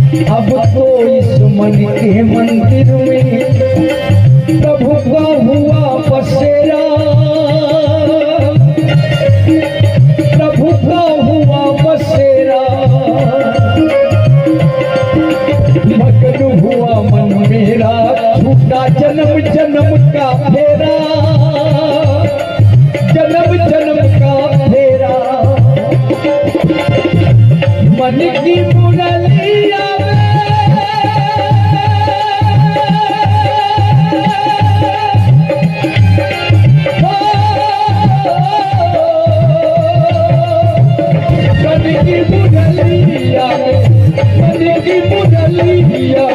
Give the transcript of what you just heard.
अब तो इस मन के मंदिर में प्रभु का हुआ बसेरा, प्रभु का हुआ बसेरा। मगन हुआ मन मेरा, छूटा जन्म जन्म का फेरा, जन्म जन्म का फेरा। मन की मुरलिया मन की मुरलिया, मन की मुरलिया